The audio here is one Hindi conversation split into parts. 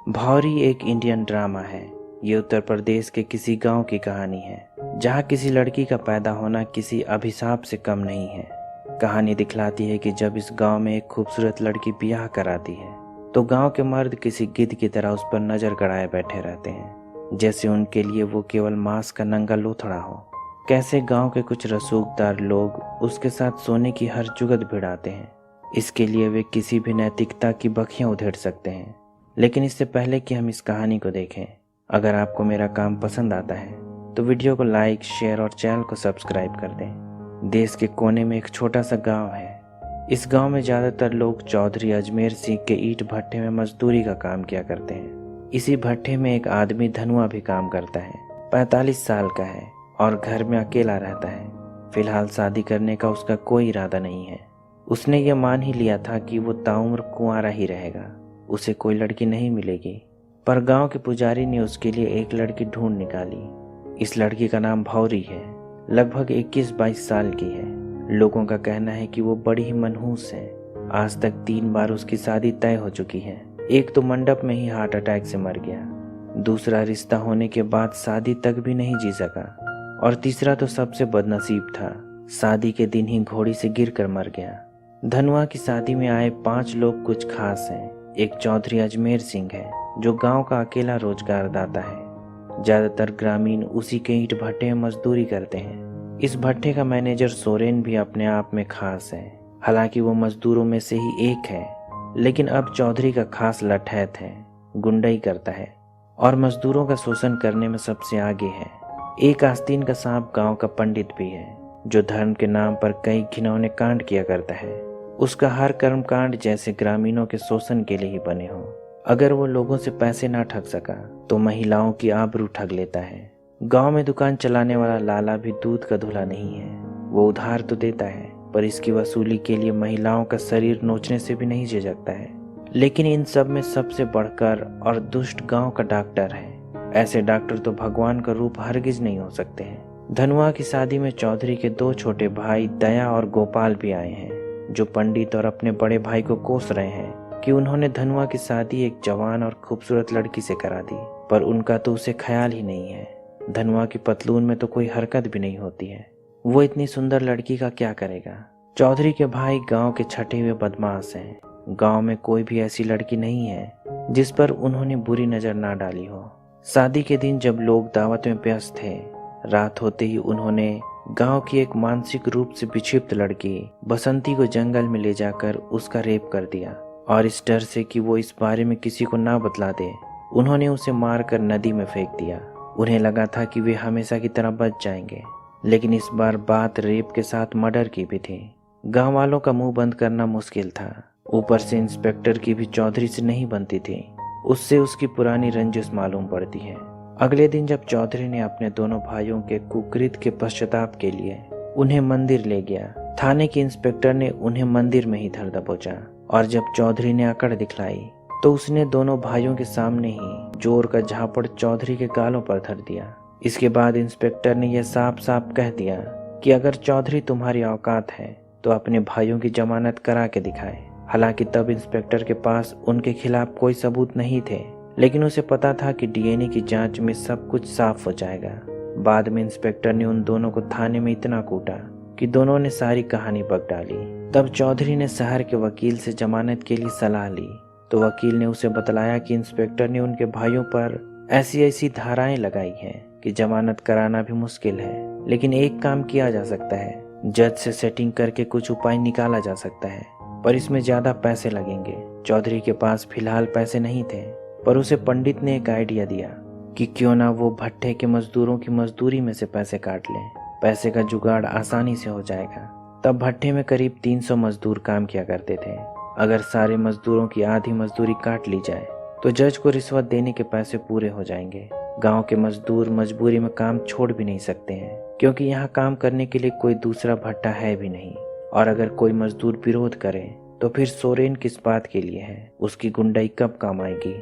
भौरी एक इंडियन ड्रामा है। ये उत्तर प्रदेश के किसी गांव की कहानी है जहां किसी लड़की का पैदा होना किसी अभिशाप से कम नहीं है। कहानी दिखलाती है कि जब इस गांव में एक खूबसूरत लड़की ब्याह कराती है तो गांव के मर्द किसी गिद्ध की तरह उस पर नजर गड़ाए बैठे रहते हैं, जैसे उनके लिए वो केवल मांस का नंगा लोथड़ा हो। कैसे गांव के कुछ रसूखदार लोग उसके साथ सोने की हर जुगत भिड़ाते हैं। इसके लिए वे किसी भी नैतिकता की बखियां उधेड़ सकते हैं। लेकिन इससे पहले कि हम इस कहानी को देखें, अगर आपको मेरा काम पसंद आता है तो वीडियो को लाइक, शेयर और चैनल को सब्सक्राइब कर दें। देश के कोने में एक छोटा सा गांव है। इस गांव में ज़्यादातर लोग चौधरी अजमेर सिंह के ईंट भट्टे में मजदूरी का काम किया करते हैं। इसी भट्टे में एक आदमी धनुआ भी काम करता है। 45 साल का है और घर में अकेला रहता है। फिलहाल शादी करने का उसका कोई इरादा नहीं है। उसने ये मान ही लिया था कि वो ताउम्र कुंवारा ही रहेगा, उसे कोई लड़की नहीं मिलेगी। पर गांव के पुजारी ने उसके लिए एक लड़की ढूंढ निकाली। इस लड़की का नाम भौरी है। लगभग 21-22 साल की है। लोगों का कहना है कि वो बड़ी ही मनहूस है। आज तक 3 बार उसकी शादी तय हो चुकी है। एक तो मंडप में ही हार्ट अटैक से मर गया, दूसरा रिश्ता होने के बाद शादी तक भी नहीं जी सका, और तीसरा तो सबसे बदनसीब था, शादी के दिन ही घोड़ी से गिरकर मर गया। धनुआ की शादी में आए 5 लोग कुछ खास हैं। एक चौधरी अजमेर सिंह है जो गांव का अकेला रोजगारदाता है। ज्यादातर ग्रामीण उसी के ईंट भट्टे में मजदूरी करते हैं। इस भट्टे का मैनेजर सोरेन भी अपने आप में खास है। हालांकि वो मजदूरों में से ही एक है, लेकिन अब चौधरी का खास लठैत है, गुंडाई करता है और मजदूरों का शोषण करने में सबसे आगे है। एक आस्तीन का सांप गांव का पंडित भी है जो धर्म के नाम पर कई घिनौने कांड किया करता है। उसका हर कर्मकांड जैसे ग्रामीणों के शोषण के लिए ही बने हों। अगर वो लोगों से पैसे ना ठग सका तो महिलाओं की आबरू ठग लेता है। गांव में दुकान चलाने वाला लाला भी दूध का धुला नहीं है। वो उधार तो देता है, पर इसकी वसूली के लिए महिलाओं का शरीर नोचने से भी नहीं झिझकता है। लेकिन इन सब में सबसे बढ़कर और दुष्ट गांव का डॉक्टर है। ऐसे डॉक्टर तो भगवान का रूप हरगिज नहीं हो सकते हैं। धनुआ की शादी में चौधरी के 2 छोटे भाई दया और गोपाल भी आए हैं, जो पंडित और अपने बड़े भाई को कोस रहे हैं कि उन्होंने धनुआ की शादी एक जवान और खूबसूरत लड़की से करा दी, पर उनका तो उसे ख्याल ही नहीं है। धनुआ की पतलून में तो कोई हरकत भी नहीं होती है। वो इतनी सुंदर लड़की का क्या करेगा। चौधरी के भाई गांव के छठे हुए बदमाश हैं। गांव में कोई भी ऐसी लड़की नहीं है जिस पर उन्होंने बुरी नजर ना डाली हो। शादी के दिन जब लोग दावत में व्यस्त थे, रात होते ही उन्होंने गांव की एक मानसिक रूप से विक्षिप्त लड़की बसंती को जंगल में ले जाकर उसका रेप कर दिया, और इस डर से कि वो इस बारे में किसी को ना बतला दे, उन्होंने उसे मारकर नदी में फेंक दिया। उन्हें लगा था कि वे हमेशा की तरह बच जाएंगे, लेकिन इस बार बात रेप के साथ मर्डर की भी थी। गांव वालों का मुंह बंद करना मुश्किल था। ऊपर से इंस्पेक्टर की भी चौधरी से नहीं बनती थी। उससे उसकी पुरानी रंजिश मालूम पड़ती है। अगले दिन जब चौधरी ने अपने दोनों भाइयों के कुकृत के पश्चाताप के लिए उन्हें मंदिर ले गया, थाने के इंस्पेक्टर ने उन्हें मंदिर में ही धर दबोचा, और जब चौधरी ने अकड़ दिखलाई तो उसने दोनों भाइयों के सामने ही जोर का झापड़ चौधरी के गालों पर धर दिया। इसके बाद इंस्पेक्टर ने यह साफ साफ कह दिया कि अगर चौधरी तुम्हारी औकात है तो अपने भाइयों की जमानत करा के दिखाए। हालांकि तब इंस्पेक्टर के पास उनके खिलाफ कोई सबूत नहीं थे, लेकिन उसे पता था कि डीएनए की जांच में सब कुछ साफ हो जाएगा। बाद में इंस्पेक्टर ने उन दोनों को थाने में इतना कूटा कि दोनों ने सारी कहानी बक डाली। तब चौधरी ने शहर के वकील से जमानत के लिए सलाह ली, तो वकील ने उसे बतलाया कि इंस्पेक्टर ने उनके भाइयों पर ऐसी ऐसी धाराएं लगाई हैं कि जमानत कराना भी मुश्किल है, लेकिन एक काम किया जा सकता है। जज से सेटिंग करके कुछ उपाय निकाला जा सकता है, पर इसमें ज्यादा पैसे लगेंगे। चौधरी के पास फिलहाल पैसे नहीं थे, पर उसे पंडित ने एक आइडिया दिया कि क्यों ना वो भट्टे के मजदूरों की मजदूरी में से पैसे काट लें। पैसे का जुगाड़ आसानी से हो जाएगा। तब भट्टे में करीब 300 मजदूर काम किया करते थे। अगर सारे मजदूरों की आधी मजदूरी काट ली जाए तो जज को रिश्वत देने के पैसे पूरे हो जाएंगे। गांव के मजदूर मजबूरी में काम छोड़ भी नहीं सकते हैं, क्योंकि यहाँ काम करने के लिए कोई दूसरा भट्टा है भी नहीं। और अगर कोई मजदूर विरोध करे तो फिर सोरेन किस बात के लिए है, उसकी गुंडाई कब काम आएगी।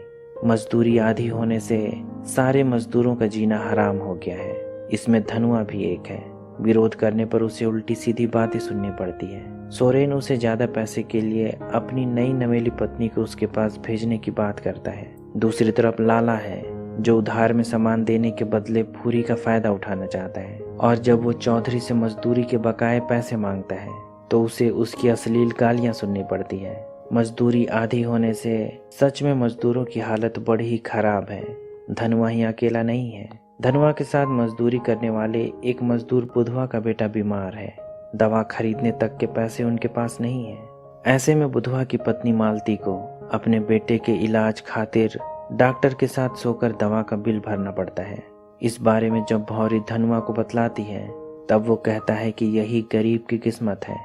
मजदूरी आधी होने से सारे मजदूरों का जीना हराम हो गया है। इसमें धनुआ भी एक है। विरोध करने पर उसे उल्टी सीधी बातें सुननी पड़ती है। सोरेन उसे ज्यादा पैसे के लिए अपनी नई नवेली पत्नी को उसके पास भेजने की बात करता है। दूसरी तरफ लाला है जो उधार में सामान देने के बदले भूरी का फायदा उठाना चाहता है, और जब वो चौधरी से मजदूरी के बकाए पैसे मांगता है तो उसे उसकी अश्लील गालियां सुननी पड़ती है। मजदूरी आधी होने से सच में मजदूरों की हालत बड़ी ही खराब है। धनवा ही अकेला नहीं है। धनवा के साथ मजदूरी करने वाले एक मजदूर बुधवा का बेटा बीमार है। दवा खरीदने तक के पैसे उनके पास नहीं है। ऐसे में बुधवा की पत्नी मालती को अपने बेटे के इलाज खातिर डॉक्टर के साथ सोकर दवा का बिल भरना पड़ता है। इस बारे में जब भौरी धनवा को बतलाती है तब वो कहता है कि यही गरीब की किस्मत है,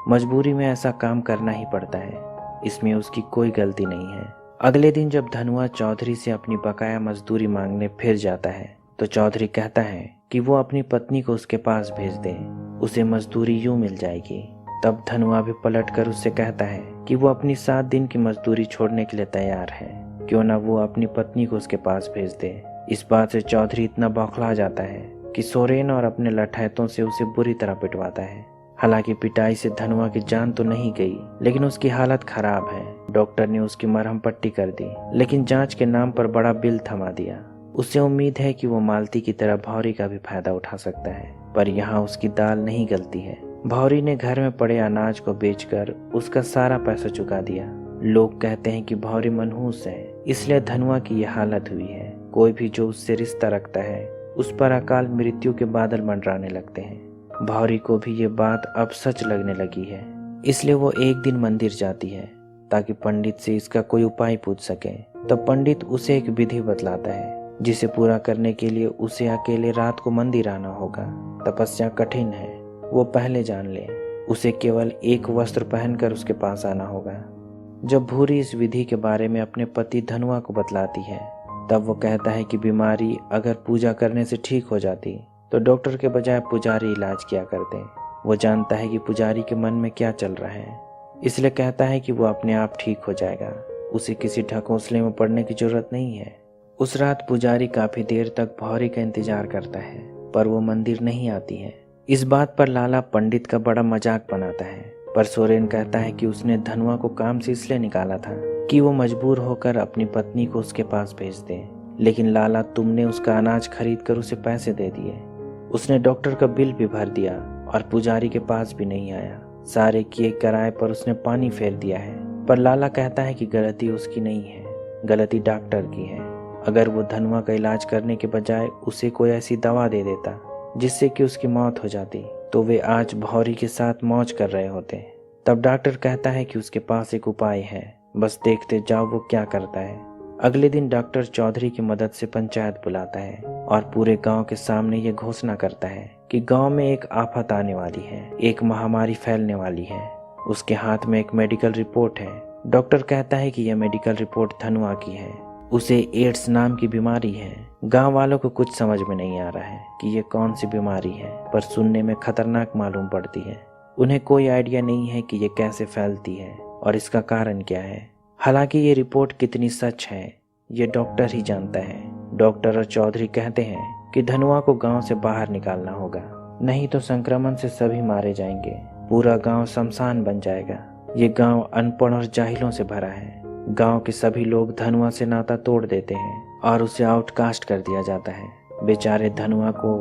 मजबूरी में ऐसा काम करना ही पड़ता है, इसमें उसकी कोई गलती नहीं है। अगले दिन जब धनवा चौधरी से अपनी बकाया मजदूरी मांगने फिर जाता है तो चौधरी कहता है कि वो अपनी पत्नी को उसके पास भेज दे, उसे मजदूरी यूं मिल जाएगी। तब धनवा भी पलट कर उससे कहता है कि वो अपनी 7 दिन की मजदूरी छोड़ने के लिए तैयार है, क्यों ना वो अपनी पत्नी को उसके पास भेज दे। इस बात से चौधरी इतना बौखला जाता है कि सोरेन और अपने लठैतों से उसे बुरी तरह पिटवाता है। हालांकि पिटाई से धनवा की जान तो नहीं गई, लेकिन उसकी हालत खराब है। डॉक्टर ने उसकी मरहम पट्टी कर दी, लेकिन जांच के नाम पर बड़ा बिल थमा दिया। उसे उम्मीद है कि वो मालती की तरह भौरी का भी फायदा उठा सकता है, पर यहाँ उसकी दाल नहीं गलती है। भौरी ने घर में पड़े अनाज को बेचकर उसका सारा पैसा चुका दिया। लोग कहते हैं कि भौरी मनहूस है, इसलिए धनवा की यह हालत हुई है। कोई भी जो उससे रिश्ता रखता है उस पर अकाल मृत्यु के बादल मंडराने लगते हैं। भौरी को भी ये बात अब सच लगने लगी है, इसलिए वो एक दिन मंदिर जाती है ताकि पंडित से इसका कोई उपाय पूछ सके। तब पंडित उसे एक विधि बतलाता है जिसे पूरा करने के लिए उसे अकेले रात को मंदिर आना होगा। तपस्या कठिन है, वो पहले जान ले। उसे केवल एक वस्त्र पहनकर उसके पास आना होगा। जब भूरी इस विधि के बारे में अपने पति धनवा को बतलाती है तब वो कहता है कि बीमारी अगर पूजा करने से ठीक हो जाती तो डॉक्टर के बजाय पुजारी इलाज किया करते। वो जानता है कि पुजारी के मन में क्या चल रहा है, इसलिए कहता है कि वो अपने आप ठीक हो जाएगा। उसे किसी ढकोसले में पड़ने की जरूरत नहीं है। उस रात पुजारी काफी देर तक भौरी का इंतजार करता है, पर वो मंदिर नहीं आती है। इस बात पर लाला पंडित का बड़ा मजाक बनाता है, पर सोरेन कहता है कि उसने धनवा को काम से इसलिए निकाला था कि वो मजबूर होकर अपनी पत्नी को उसके पास भेज दे। लेकिन लाला, तुमने उसका अनाज खरीद कर उसे पैसे दे दिए, उसने डॉक्टर का बिल भी भर दिया और पुजारी के पास भी नहीं आया। सारे किए कराए पर उसने पानी फेर दिया है। पर लाला कहता है कि गलती उसकी नहीं है, गलती डॉक्टर की है। अगर वो धनवा का इलाज करने के बजाय उसे कोई ऐसी दवा दे देता जिससे कि उसकी मौत हो जाती तो वे आज भौरी के साथ मौज कर रहे होते। तब डॉक्टर कहता है कि उसके पास एक उपाय है, बस देखते जाओ वो क्या करता है। अगले दिन डॉक्टर चौधरी की मदद से पंचायत बुलाता है और पूरे गांव के सामने ये घोषणा करता है कि गांव में एक आफत आने वाली है, एक महामारी फैलने वाली है। उसके हाथ में एक मेडिकल रिपोर्ट है। डॉक्टर कहता है कि यह मेडिकल रिपोर्ट धनवा की है, उसे एड्स नाम की बीमारी है। गांव वालों को कुछ समझ में नहीं आ रहा है कि ये कौन सी बीमारी है, पर सुनने में खतरनाक मालूम पड़ती है। उन्हें कोई आइडिया नहीं है कि ये कैसे फैलती है और इसका कारण क्या है। हालांकि ये रिपोर्ट कितनी सच है ये डॉक्टर ही जानता है। डॉक्टर और चौधरी कहते हैं कि धनवा को गांव से बाहर निकालना होगा, नहीं तो संक्रमण से सभी मारे जाएंगे, पूरा गांव शमशान बन जाएगा। ये गांव अनपढ़ और जाहिलों से भरा है। गांव के सभी लोग धनवा से नाता तोड़ देते हैं और उसे आउटकास्ट कर दिया जाता है। बेचारे धनवा को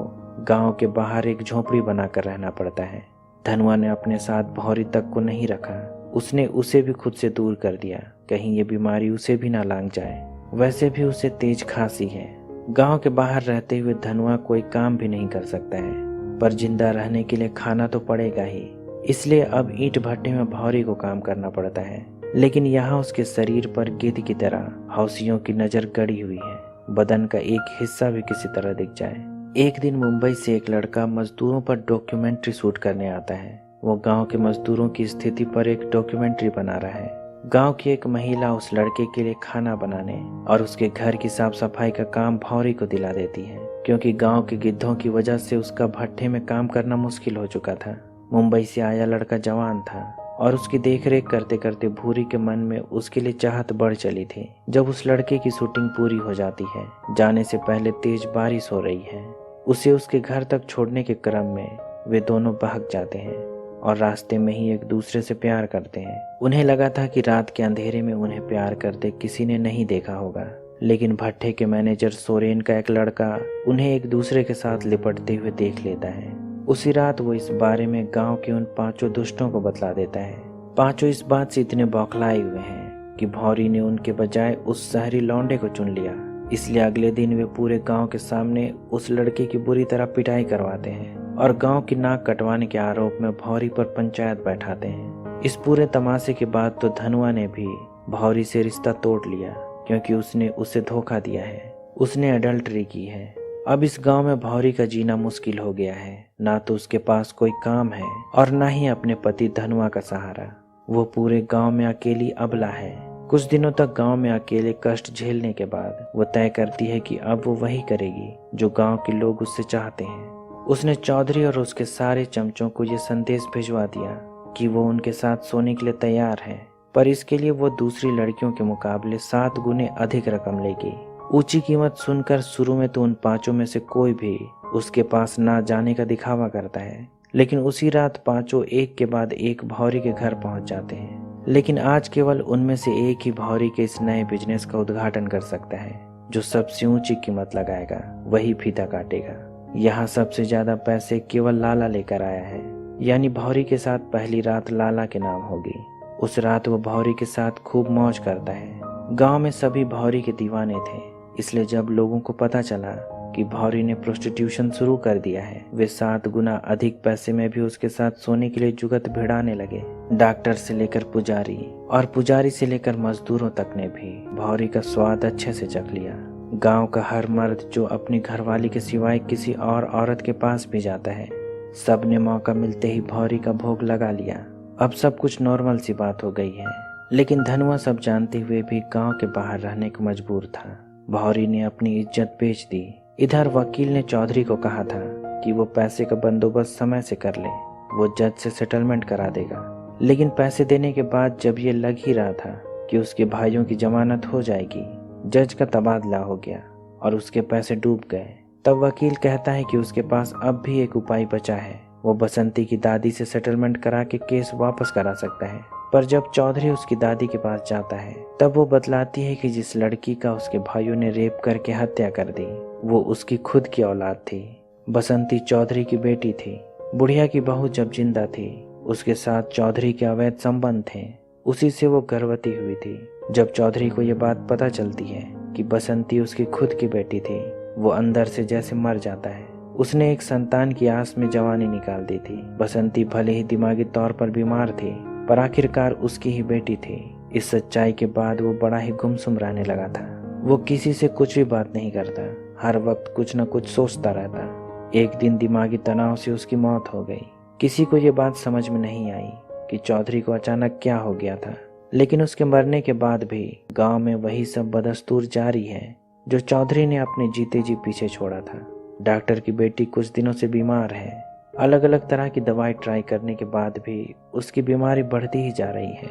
गांव के बाहर एक झोपड़ी बनाकर रहना पड़ता है। धनवा ने अपने साथ भौरी तक को नहीं रखा, उसने उसे भी खुद से दूर कर दिया, कहीं ये बीमारी उसे भी ना लांग जाए। वैसे भी उसे तेज खांसी है। गांव के बाहर रहते हुए धनवा कोई काम भी नहीं कर सकता है, पर जिंदा रहने के लिए खाना तो पड़ेगा ही, इसलिए अब ईंट भट्टे में भौरी को काम करना पड़ता है। लेकिन यहाँ उसके शरीर पर गिद्ध की तरह हौसियों की नजर गड़ी हुई है, बदन का एक हिस्सा भी किसी तरह दिख जाए। एक दिन मुंबई से एक लड़का मजदूरों पर डॉक्यूमेंट्री शूट करने आता है। वो गांव के मजदूरों की स्थिति पर एक डॉक्यूमेंट्री बना रहा है। गांव की एक महिला उस लड़के के लिए खाना बनाने और उसके घर की साफ सफाई का काम भौरी को दिला देती है, क्योंकि गांव के गिद्धों की वजह से उसका भट्टे में काम करना मुश्किल हो चुका था। मुंबई से आया लड़का जवान था और उसकी देखरेख करते करते भूरी के मन में उसके लिए चाहत बढ़ चली थी। जब उस लड़के की शूटिंग पूरी हो जाती है, जाने से पहले तेज बारिश हो रही है। उसे उसके घर तक छोड़ने के क्रम में वे दोनों बहक जाते हैं और रास्ते में ही एक दूसरे से प्यार करते हैं। उन्हें लगा था कि रात के अंधेरे में उन्हें प्यार करते किसी ने नहीं देखा होगा, लेकिन भट्टे के मैनेजर सोरेन का एक लड़का उन्हें एक दूसरे के साथ लिपटते हुए देख लेता है। उसी रात वो इस बारे में गांव के उन 5 दुष्टों को बतला देता है। 5 इस बात से इतने बौखलाए हुए हैं कि भौरी ने उनके बजाय उस शहरी लौंडे को चुन लिया, इसलिए अगले दिन वे पूरे गांव के सामने उस लड़के की बुरी तरह पिटाई करवाते हैं और गांव की नाक कटवाने के आरोप में भौरी पर पंचायत बैठाते हैं। इस पूरे तमाशे के बाद तो धनुआ ने भी भौरी से रिश्ता तोड़ लिया, क्योंकि उसने उसे धोखा दिया है, उसने अडल्टरी की है। अब इस गांव में भौरी का जीना मुश्किल हो गया है। ना तो उसके पास कोई काम है और ना ही अपने पति धनुआ का सहारा। वो पूरे गांव में अकेली अबला है। कुछ दिनों तक गांव में अकेले कष्ट झेलने के बाद वो तय करती है कि अब वो वही करेगी जो गांव के लोग उससे चाहते हैं। उसने चौधरी और उसके सारे चमचों को ये संदेश भिजवा दिया कि वो उनके साथ सोने के लिए तैयार है, पर इसके लिए वो दूसरी लड़कियों के मुकाबले 7 गुने अधिक रकम लेगी। ऊंची कीमत सुनकर शुरू में तो उन 5 में से कोई भी उसके पास ना जाने का दिखावा करता है, लेकिन उसी रात 5 एक के बाद एक भौरी के घर पहुंच जाते हैं। लेकिन आज केवल उनमें से एक ही भौरी के इस नए बिजनेस का उद्घाटन कर सकता है। जो सबसे ऊंची कीमत लगाएगा वही फीता काटेगा। यहाँ सबसे ज्यादा पैसे केवल लाला लेकर आया है, यानी भौरी के साथ पहली रात लाला के नाम होगी। उस रात वो भौरी के साथ खूब मौज करता है। गांव में सभी भौरी के दीवाने थे, इसलिए जब लोगों को पता चला कि भौरी ने प्रोस्टिट्यूशन शुरू कर दिया है, वे 7 गुना अधिक पैसे में भी उसके साथ सोने के लिए जुगत भिड़ाने लगे। डॉक्टर से लेकर पुजारी और पुजारी से लेकर मजदूरों तक ने भी भौरी का स्वाद अच्छे से चख लिया। गांव का हर मर्द जो अपनी घरवाली के सिवाय किसी और औरत के पास भी जाता है, सब ने मौका मिलते ही भौरी का भोग लगा लिया। अब सब कुछ नॉर्मल सी बात हो गई है, लेकिन धनुआ सब जानते हुए भी गांव के बाहर रहने को मजबूर था। भौरी ने अपनी इज्जत बेच दी। इधर वकील ने चौधरी को कहा था कि वो पैसे का बंदोबस्त समय से कर ले, वो जज से सेटलमेंट करा देगा। लेकिन पैसे देने के बाद जब ये लग ही रहा था कि उसके भाइयों की जमानत हो जाएगी, जज का तबादला हो गया और उसके पैसे डूब गए। तब वकील कहता है कि उसके पास अब भी एक उपाय बचा है, वो बसंती की दादी से सेटलमेंट करा के केस वापस करा सकता है। पर जब चौधरी उसकी दादी के पास जाता है, तब वो बतलाती है कि जिस लड़की का उसके भाइयों ने रेप करके हत्या कर दी, वो उसकी खुद की औलाद थी। बसंती चौधरी की बेटी थी। बुढ़िया की बहू जब जिंदा थी, उसके साथ चौधरी के अवैध संबंध थे, उसी से वो गर्भवती हुई थी। जब चौधरी को ये बात पता चलती है कि बसंती उसकी खुद की बेटी थी, वो अंदर से जैसे मर जाता है। उसने एक संतान की आस में जवानी निकाल दी थी। बसंती भले ही दिमागी तौर पर बीमार थी, पर आखिरकार उसकी ही बेटी थी। इस सच्चाई के बाद वो बड़ा ही गुमसुम रहने लगा था। वो किसी से कुछ भी बात नहीं करता, हर वक्त कुछ न कुछ सोचता रहता। एक दिन दिमागी तनाव से उसकी मौत हो गई। किसी को ये बात समझ में नहीं आई कि चौधरी को अचानक क्या हो गया था, लेकिन उसके मरने के बाद भी गांव में वही सब बदस्तूर जारी है जो चौधरी ने अपने जीते जी पीछे छोड़ा था। डॉक्टर की बेटी कुछ दिनों से बीमार है। अलग अलग तरह की दवाई ट्राई करने के बाद भी उसकी बीमारी बढ़ती ही जा रही है।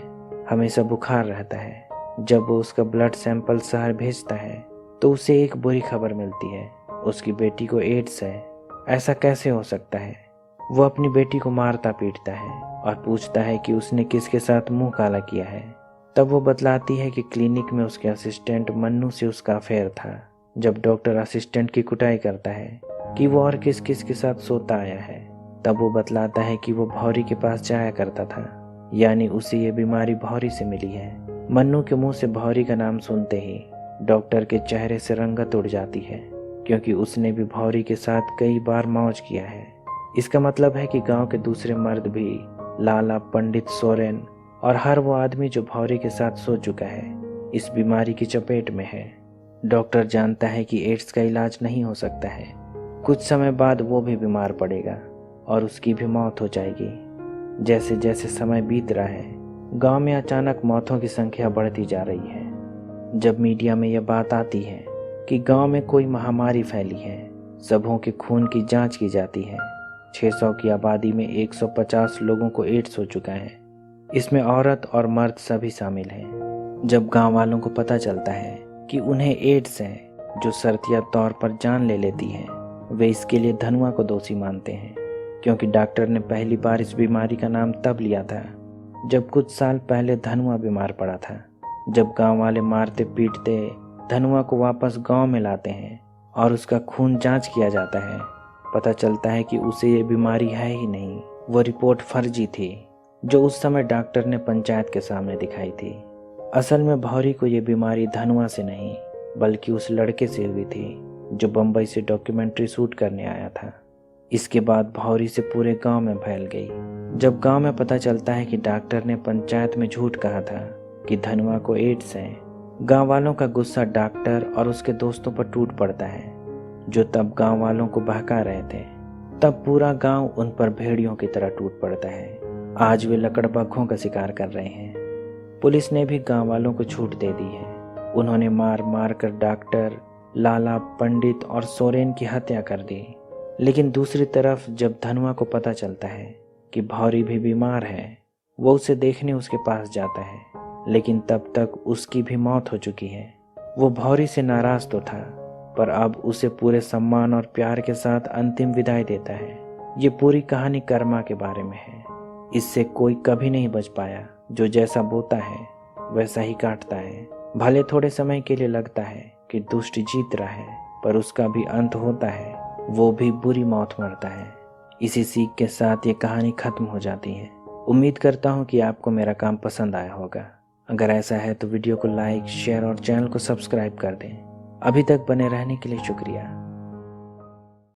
हमेशा बुखार रहता है। जब वो उसका ब्लड सैंपल शहर भेजता है तो उसे एक बुरी खबर मिलती है, उसकी बेटी को एड्स है। ऐसा कैसे हो सकता है? वो अपनी बेटी को मारता पीटता है और पूछता है कि उसने किसके साथ मुंह काला किया है। तब वो बतलाती है कि क्लिनिक में उसके असिस्टेंट मन्नू से उसका अफेयर था। जब डॉक्टर असिस्टेंट की कुटाई करता है कि वो और किस किस के साथ सोता आया है, तब वो बतलाता है कि वो भौरी के पास जाया करता था, यानी उसे ये बीमारी भौरी से मिली है। मन्नू के मुंह से भौरी का नाम सुनते ही डॉक्टर के चेहरे से रंगत उड़ जाती है, क्योंकि उसने भी भौरी के साथ कई बार मौज किया है। इसका मतलब है कि गांव के दूसरे मर्द भी लाला, पंडित, सोरेन और हर वो आदमी जो भौरी के साथ सो चुका है, इस बीमारी की चपेट में है। डॉक्टर जानता है कि एड्स का इलाज नहीं हो सकता है। कुछ समय बाद वो भी बीमार पड़ेगा और उसकी भी मौत हो जाएगी। जैसे जैसे समय बीत रहा है, गांव में अचानक मौतों की संख्या बढ़ती जा रही है। जब मीडिया में यह बात आती है कि गांव में कोई महामारी फैली है, सबों के खून की जांच की जाती है। 600 की आबादी में 150 लोगों को एड्स हो चुका है। इसमें औरत और मर्द सभी शामिल हैं। जब गांव वालों को पता चलता है कि उन्हें एड्स है, जो शर्तिया तौर पर जान ले लेती है, वे इसके लिए धनुआ को दोषी मानते हैं, क्योंकि डॉक्टर ने पहली बार इस बीमारी का नाम तब लिया था जब कुछ साल पहले धनुआ बीमार पड़ा था। जब गांव वाले मारते पीटते धनुआ को वापस गांव में लाते हैं और उसका खून जांच किया जाता है, पता चलता है कि उसे ये बीमारी है ही नहीं। वो रिपोर्ट फर्जी थी जो उस समय डॉक्टर ने पंचायत के सामने दिखाई थी। असल में भौरी को ये बीमारी धनुआ से नहीं बल्कि उस लड़के से हुई थी जो बम्बई से डॉक्यूमेंट्री शूट करने आया था। इसके बाद भौरी से पूरे गांव में फैल गई। जब गांव में पता चलता है कि डॉक्टर ने पंचायत में झूठ कहा था कि धनुआ को एड्स है, गांव वालों का गुस्सा डॉक्टर और उसके दोस्तों पर टूट पड़ता है जो तब गांव वालों को बहका रहे थे। तब पूरा गांव उन पर भेड़ियों की तरह टूट पड़ता है। आज वे लकड़बग्घों का शिकार कर रहे हैं। पुलिस ने भी गांव वालों को छूट दे दी है। उन्होंने मार मार कर डॉक्टर, लाला, पंडित और सोरेन की हत्या कर दी। लेकिन दूसरी तरफ जब धनुआ को पता चलता है कि भौरी भी बीमार है, वो उसे देखने उसके पास जाता है, लेकिन तब तक उसकी भी मौत हो चुकी है। वो भौरी से नाराज तो था पर अब उसे पूरे सम्मान और प्यार के साथ अंतिम विदाई देता है। ये पूरी कहानी कर्मा के बारे में है। इससे कोई कभी नहीं बच पाया। जो जैसा बोता है वैसा ही काटता है। भले थोड़े समय के लिए लगता है कि दुष्ट जीत रहा है, पर उसका भी अंत होता है, वो भी बुरी मौत मरता है। इसी सीख के साथ ये कहानी खत्म हो जाती है। उम्मीद करता हूँ कि आपको मेरा काम पसंद आया होगा। अगर ऐसा है तो वीडियो को लाइक, शेयर और चैनल को सब्सक्राइब कर दें। अभी तक बने रहने के लिए शुक्रिया।